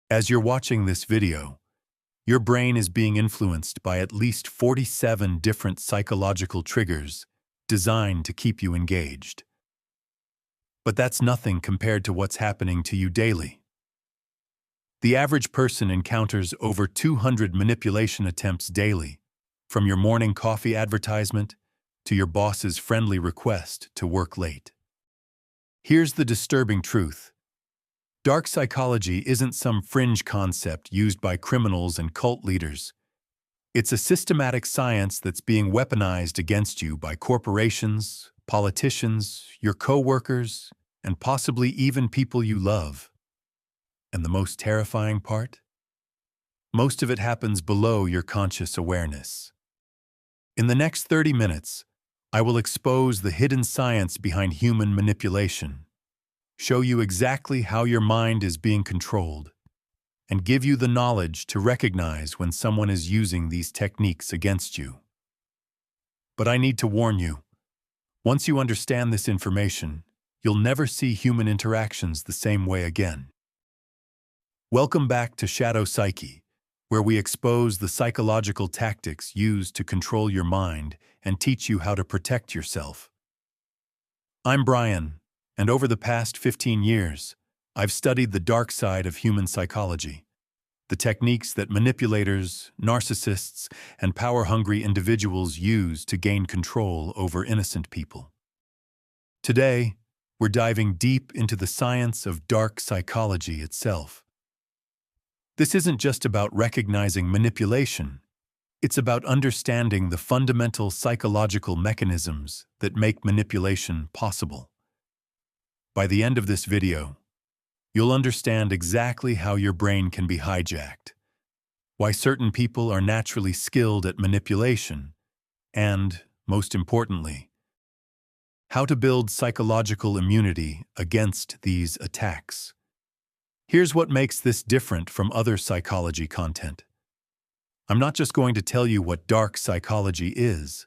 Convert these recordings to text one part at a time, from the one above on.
As you're watching this video, your brain is being influenced by at least 47 different psychological triggers designed to keep you engaged. But that's nothing compared to what's happening to you daily. The average person encounters over 200 manipulation attempts daily, from your morning coffee advertisement to your boss's friendly request to work late. Here's the disturbing truth. Dark psychology isn't some fringe concept used by criminals and cult leaders. It's a systematic science that's being weaponized against you by corporations, politicians, your co-workers, and possibly even people you love. And the most terrifying part? Most of it happens below your conscious awareness. In the next 30 minutes, I will expose the hidden science behind human manipulation, show you exactly how your mind is being controlled, and give you the knowledge to recognize when someone is using these techniques against you. But I need to warn you, once you understand this information, you'll never see human interactions the same way again. Welcome back to Shadow Psyche, where we expose the psychological tactics used to control your mind and teach you how to protect yourself. I'm Brian, and over the past 15 years, I've studied the dark side of human psychology, the techniques that manipulators, narcissists, and power-hungry individuals use to gain control over innocent people. Today, we're diving deep into the science of dark psychology itself. This isn't just about recognizing manipulation. It's about understanding the fundamental psychological mechanisms that make manipulation possible. By the end of this video, you'll understand exactly how your brain can be hijacked, why certain people are naturally skilled at manipulation, and, most importantly, how to build psychological immunity against these attacks. Here's what makes this different from other psychology content. I'm not just going to tell you what dark psychology is.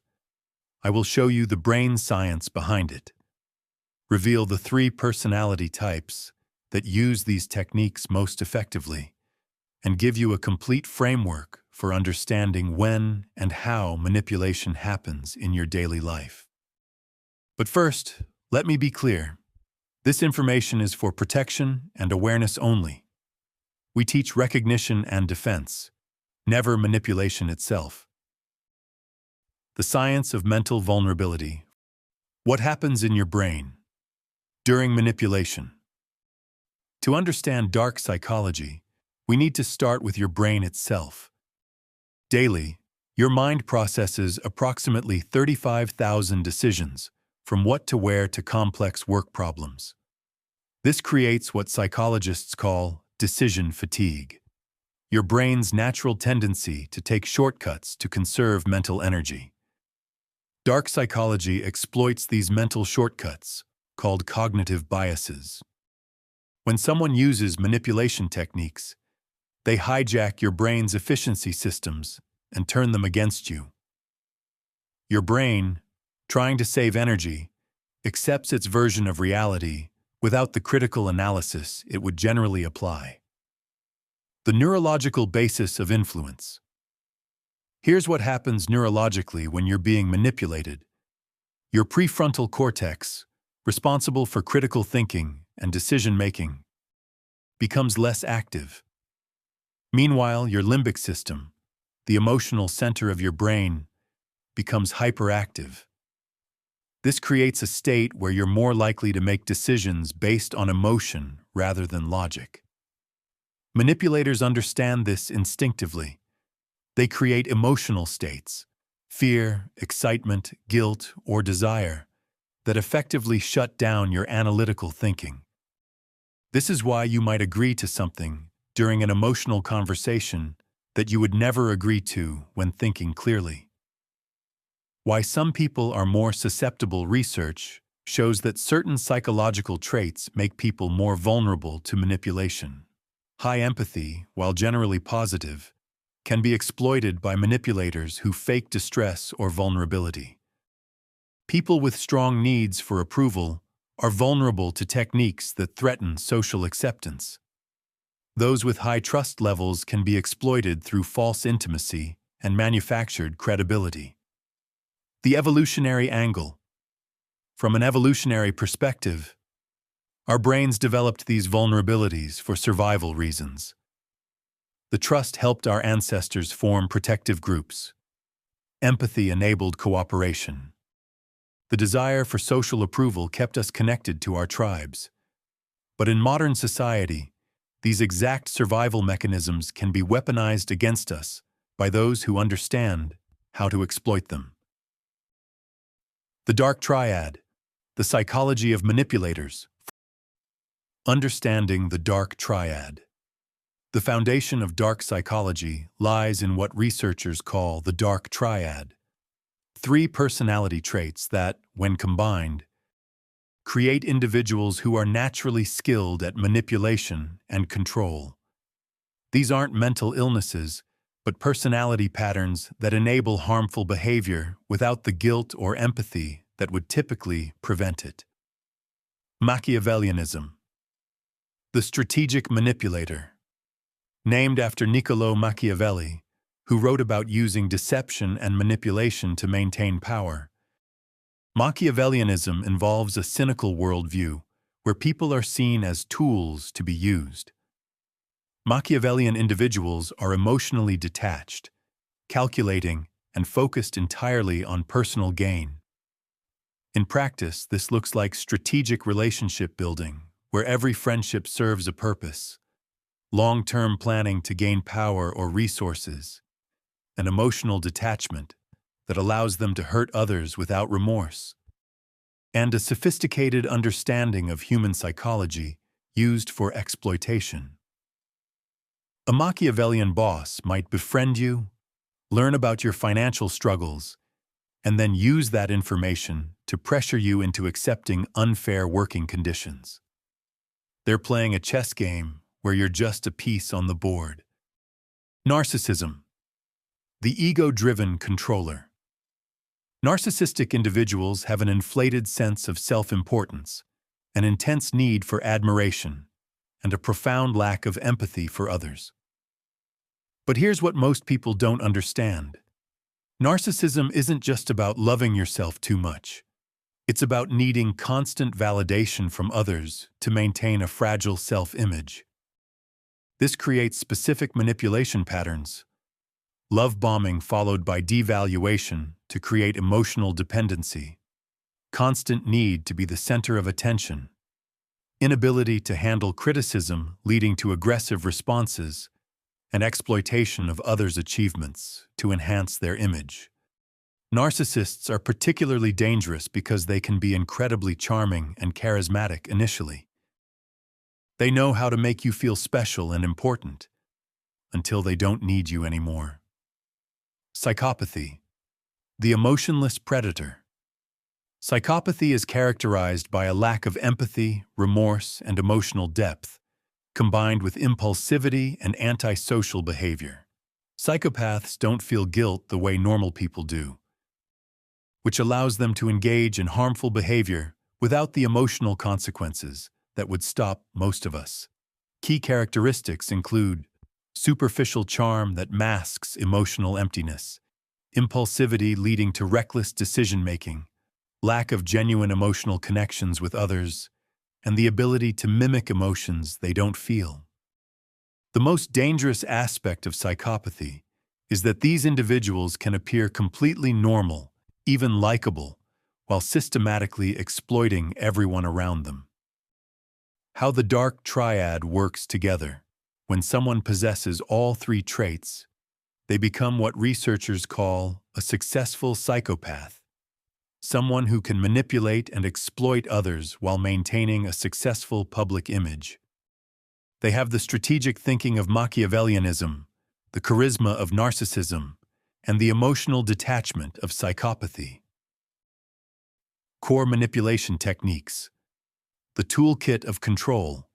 I will show you the brain science behind it, reveal the 3 personality types that use these techniques most effectively, and give you a complete framework for understanding when and how manipulation happens in your daily life. But first, let me be clear. This information is for protection and awareness only. We teach recognition and defense, never manipulation itself. The science of mental vulnerability. What happens in your brain during manipulation? To understand dark psychology, we need to start with your brain itself. Daily, your mind processes approximately 35,000 decisions, from what to wear to complex work problems. This creates what psychologists call decision fatigue, your brain's natural tendency to take shortcuts to conserve mental energy. Dark psychology exploits these mental shortcuts, called cognitive biases. When someone uses manipulation techniques, they hijack your brain's efficiency systems and turn them against you. Your brain, trying to save energy, accepts its version of reality without the critical analysis it would generally apply. The neurological basis of influence. Here's what happens neurologically when you're being manipulated. Your prefrontal cortex, responsible for critical thinking and decision-making, becomes less active. Meanwhile, your limbic system, the emotional center of your brain, becomes hyperactive. This creates a state where you're more likely to make decisions based on emotion rather than logic. Manipulators understand this instinctively. They create emotional states, fear, excitement, guilt, or desire, that effectively shut down your analytical thinking. This is why you might agree to something during an emotional conversation that you would never agree to when thinking clearly. Why some people are more susceptible. Research shows that certain psychological traits make people more vulnerable to manipulation. High empathy, while generally positive, can be exploited by manipulators who fake distress or vulnerability. People with strong needs for approval are vulnerable to techniques that threaten social acceptance. Those with high trust levels can be exploited through false intimacy and manufactured credibility. The evolutionary angle. From an evolutionary perspective, our brains developed these vulnerabilities for survival reasons. The trust helped our ancestors form protective groups. Empathy enabled cooperation. The desire for social approval kept us connected to our tribes. But in modern society, these exact survival mechanisms can be weaponized against us by those who understand how to exploit them. The Dark Triad, the psychology of manipulators. Understanding the Dark Triad. The foundation of dark psychology lies in what researchers call the Dark Triad. 3 personality traits that, when combined, create individuals who are naturally skilled at manipulation and control. These aren't mental illnesses, but personality patterns that enable harmful behavior without the guilt or empathy that would typically prevent it. Machiavellianism. The strategic manipulator. Named after Niccolò Machiavelli, who wrote about using deception and manipulation to maintain power. Machiavellianism involves a cynical worldview where people are seen as tools to be used. Machiavellian individuals are emotionally detached, calculating, and focused entirely on personal gain. In practice, this looks like strategic relationship building, where every friendship serves a purpose, long-term planning to gain power or resources, and emotional detachment that allows them to hurt others without remorse, and a sophisticated understanding of human psychology used for exploitation. A Machiavellian boss might befriend you, learn about your financial struggles, and then use that information to pressure you into accepting unfair working conditions. They're playing a chess game where you're just a piece on the board. Narcissism. The ego-driven controller. Narcissistic individuals have an inflated sense of self-importance, an intense need for admiration, and a profound lack of empathy for others. But here's what most people don't understand. Narcissism isn't just about loving yourself too much. It's about needing constant validation from others to maintain a fragile self-image. This creates specific manipulation patterns. Love bombing followed by devaluation to create emotional dependency. Constant need to be the center of attention. Inability to handle criticism leading to aggressive responses, and exploitation of others' achievements to enhance their image. Narcissists are particularly dangerous because they can be incredibly charming and charismatic initially. They know how to make you feel special and important until they don't need you anymore. Psychopathy. The emotionless predator. Psychopathy is characterized by a lack of empathy, remorse, and emotional depth, combined with impulsivity and antisocial behavior. Psychopaths don't feel guilt the way normal people do, which allows them to engage in harmful behavior without the emotional consequences that would stop most of us. Key characteristics include superficial charm that masks emotional emptiness, impulsivity leading to reckless decision-making, lack of genuine emotional connections with others, and the ability to mimic emotions they don't feel. The most dangerous aspect of psychopathy is that these individuals can appear completely normal, even likable, while systematically exploiting everyone around them. How the Dark Triad works together. When someone possesses all 3 traits, they become what researchers call a successful psychopath, someone who can manipulate and exploit others while maintaining a successful public image. They have the strategic thinking of Machiavellianism, the charisma of narcissism, and the emotional detachment of psychopathy. Core manipulation techniques. The toolkit of control.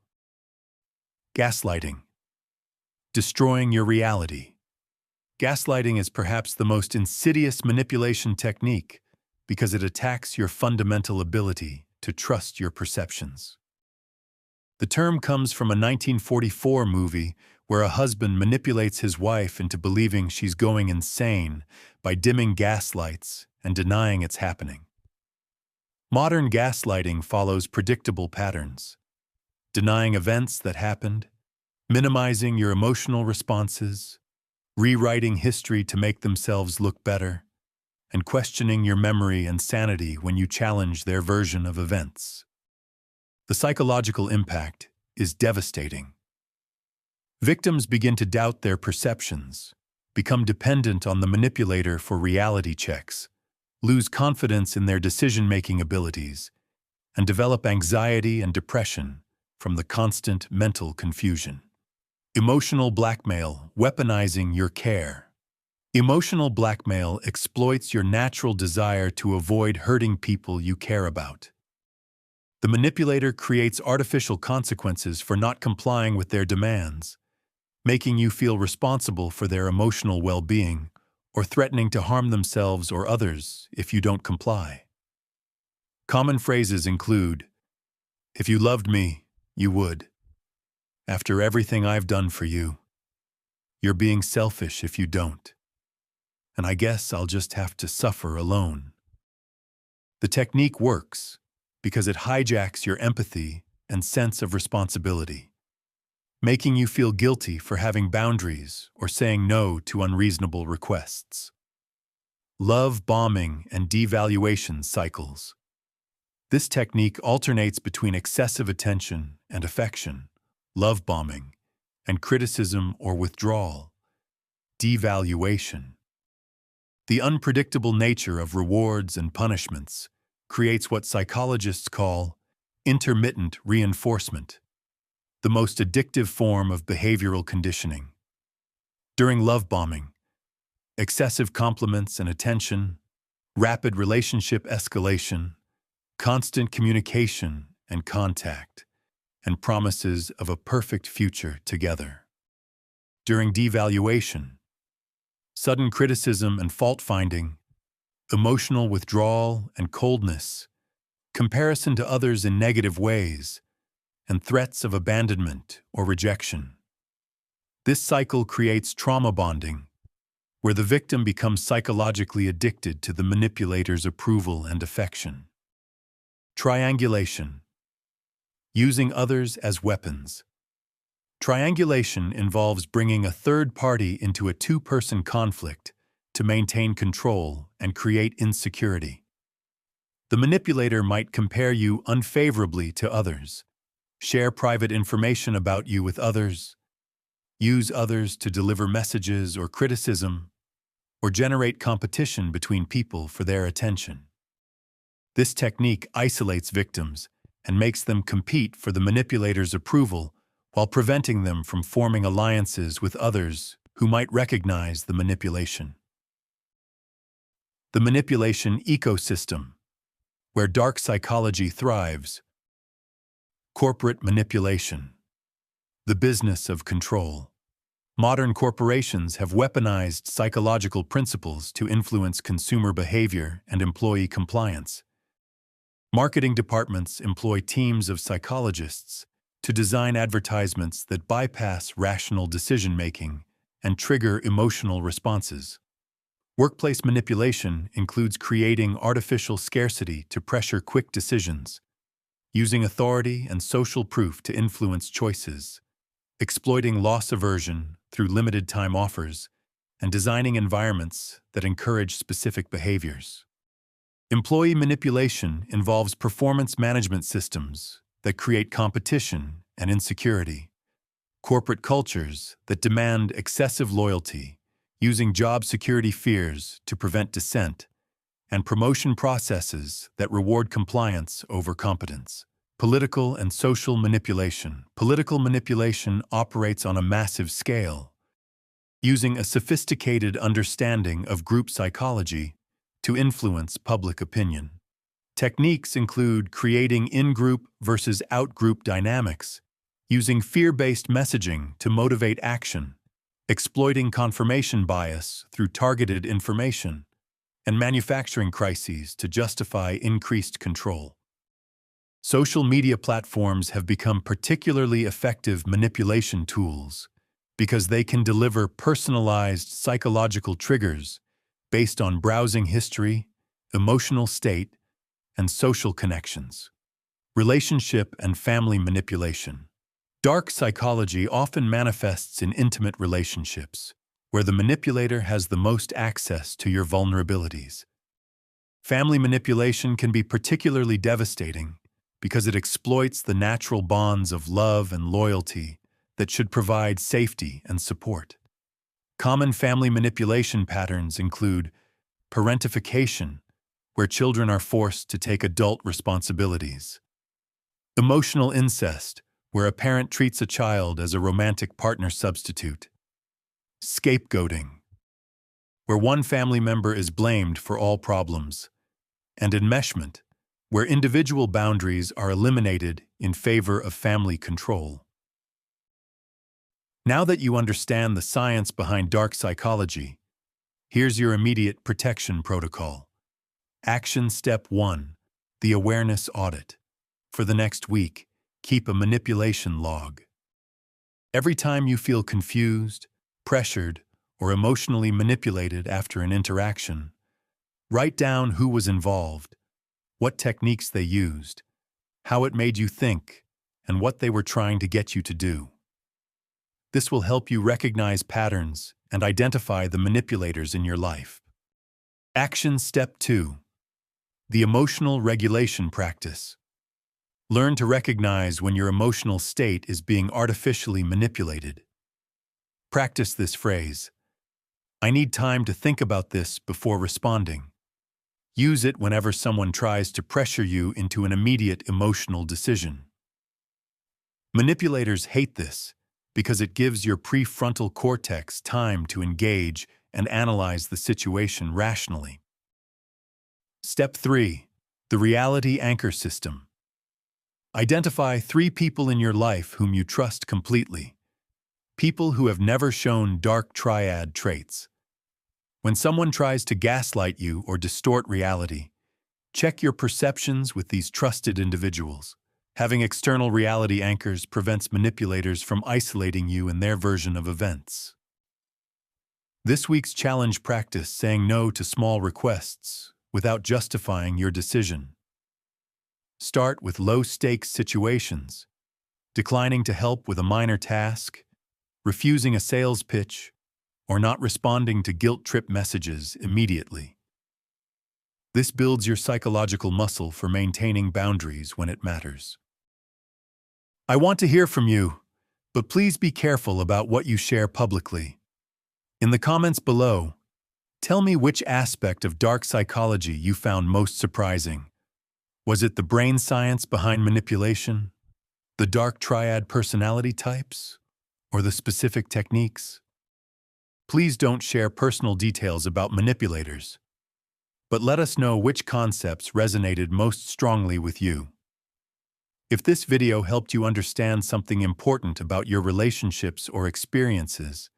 Gaslighting. Destroying your reality. Gaslighting is perhaps the most insidious manipulation technique because it attacks your fundamental ability to trust your perceptions. The term comes from a 1944 movie where a husband manipulates his wife into believing she's going insane by dimming gas lights and denying it's happening. Modern gaslighting follows predictable patterns: denying events that happened, minimizing your emotional responses, rewriting history to make themselves look better, and questioning your memory and sanity when you challenge their version of events. The psychological impact is devastating. Victims begin to doubt their perceptions, become dependent on the manipulator for reality checks, lose confidence in their decision-making abilities, and develop anxiety and depression from the constant mental confusion. Emotional blackmail, weaponizing your care. Emotional blackmail exploits your natural desire to avoid hurting people you care about. The manipulator creates artificial consequences for not complying with their demands, making you feel responsible for their emotional well-being or threatening to harm themselves or others if you don't comply. Common phrases include, "If you loved me, you would. After everything I've done for you. You're being selfish if you don't. And I guess I'll just have to suffer alone." The technique works because it hijacks your empathy and sense of responsibility, making you feel guilty for having boundaries or saying no to unreasonable requests. Love bombing and devaluation cycles. This technique alternates between excessive attention and affection, love bombing, and criticism or withdrawal, devaluation. The unpredictable nature of rewards and punishments creates what psychologists call intermittent reinforcement, the most addictive form of behavioral conditioning. During love bombing, excessive compliments and attention, rapid relationship escalation, constant communication and contact, and promises of a perfect future together. During devaluation, sudden criticism and fault-finding, emotional withdrawal and coldness, comparison to others in negative ways, and threats of abandonment or rejection. This cycle creates trauma bonding, where the victim becomes psychologically addicted to the manipulator's approval and affection. Triangulation. Using others as weapons. Triangulation involves bringing a third party into a two-person conflict to maintain control and create insecurity. The manipulator might compare you unfavorably to others, share private information about you with others, use others to deliver messages or criticism, or generate competition between people for their attention. This technique isolates victims and makes them compete for the manipulator's approval while preventing them from forming alliances with others who might recognize the manipulation. The manipulation ecosystem, where dark psychology thrives. Corporate manipulation, the business of control. Modern corporations have weaponized psychological principles to influence consumer behavior and employee compliance. Marketing departments employ teams of psychologists to design advertisements that bypass rational decision-making and trigger emotional responses. Workplace manipulation includes creating artificial scarcity to pressure quick decisions, using authority and social proof to influence choices, exploiting loss aversion through limited-time offers, and designing environments that encourage specific behaviors. Employee manipulation involves performance management systems that create competition and insecurity, corporate cultures that demand excessive loyalty, using job security fears to prevent dissent, and promotion processes that reward compliance over competence. Political and social manipulation. Political manipulation operates on a massive scale, using a sophisticated understanding of group psychology to influence public opinion. Techniques include creating in-group versus out-group dynamics, using fear-based messaging to motivate action, exploiting confirmation bias through targeted information, and manufacturing crises to justify increased control. Social media platforms have become particularly effective manipulation tools because they can deliver personalized psychological triggers based on browsing history, emotional state, and social connections. Relationship and family manipulation. Dark psychology often manifests in intimate relationships, where the manipulator has the most access to your vulnerabilities. Family manipulation can be particularly devastating because it exploits the natural bonds of love and loyalty that should provide safety and support. Common family manipulation patterns include parentification, where children are forced to take adult responsibilities; emotional incest, where a parent treats a child as a romantic partner substitute; scapegoating, where one family member is blamed for all problems; and enmeshment, where individual boundaries are eliminated in favor of family control. Now that you understand the science behind dark psychology, here's your immediate protection protocol. Action Step 1. The Awareness Audit. For the next week, keep a manipulation log. Every time you feel confused, pressured, or emotionally manipulated after an interaction, write down who was involved, what techniques they used, how it made you think, and what they were trying to get you to do. This will help you recognize patterns and identify the manipulators in your life. Action Step 2. The Emotional Regulation Practice. Learn to recognize when your emotional state is being artificially manipulated. Practice this phrase: "I need time to think about this before responding." Use it whenever someone tries to pressure you into an immediate emotional decision. Manipulators hate this because it gives your prefrontal cortex time to engage and analyze the situation rationally. Step 3. The Reality Anchor System. Identify 3 people in your life whom you trust completely. People who have never shown Dark Triad traits. When someone tries to gaslight you or distort reality, check your perceptions with these trusted individuals. Having external reality anchors prevents manipulators from isolating you in their version of events. This week's challenge: practice saying no to small requests without justifying your decision. Start with low-stakes situations, declining to help with a minor task, refusing a sales pitch, or not responding to guilt trip messages immediately. This builds your psychological muscle for maintaining boundaries when it matters. I want to hear from you, but please be careful about what you share publicly. In the comments below, tell me which aspect of dark psychology you found most surprising. Was it the brain science behind manipulation, the dark triad personality types, or the specific techniques? Please don't share personal details about manipulators, but let us know which concepts resonated most strongly with you. If this video helped you understand something important about your relationships or experiences,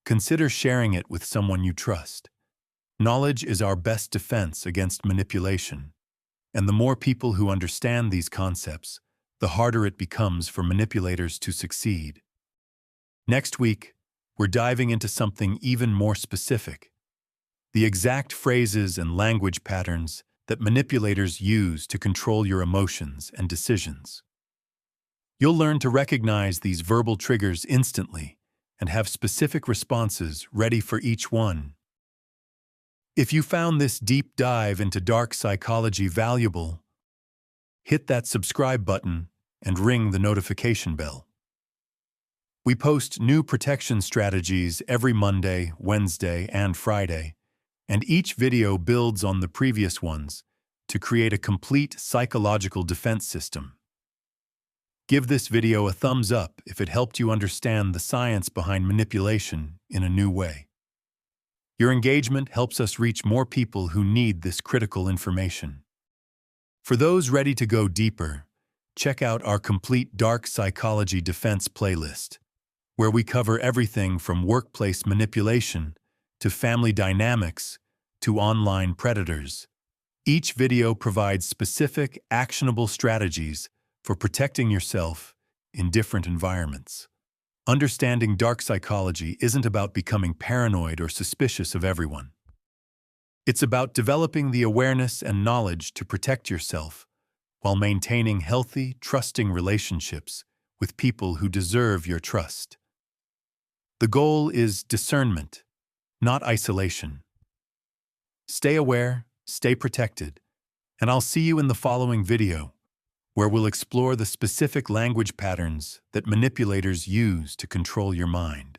consider sharing it with someone you trust. Knowledge is our best defense against manipulation, and the more people who understand these concepts, the harder it becomes for manipulators to succeed. Next week, we're diving into something even more specific: the exact phrases and language patterns that manipulators use to control your emotions and decisions. You'll learn to recognize these verbal triggers instantly and have specific responses ready for each one. If you found this deep dive into dark psychology valuable, hit that subscribe button and ring the notification bell. We post new protection strategies every Monday, Wednesday, and Friday, and each video builds on the previous ones to create a complete psychological defense system. Give this video a thumbs up if it helped you understand the science behind manipulation in a new way. Your engagement helps us reach more people who need this critical information. For those ready to go deeper, check out our complete dark psychology defense playlist, where we cover everything from workplace manipulation to family dynamics to online predators. Each video provides specific, actionable strategies for protecting yourself in different environments. Understanding dark psychology isn't about becoming paranoid or suspicious of everyone. It's about developing the awareness and knowledge to protect yourself while maintaining healthy, trusting relationships with people who deserve your trust. The goal is discernment, not isolation. Stay aware, stay protected, and I'll see you in the following video, where we'll explore the specific language patterns that manipulators use to control your mind.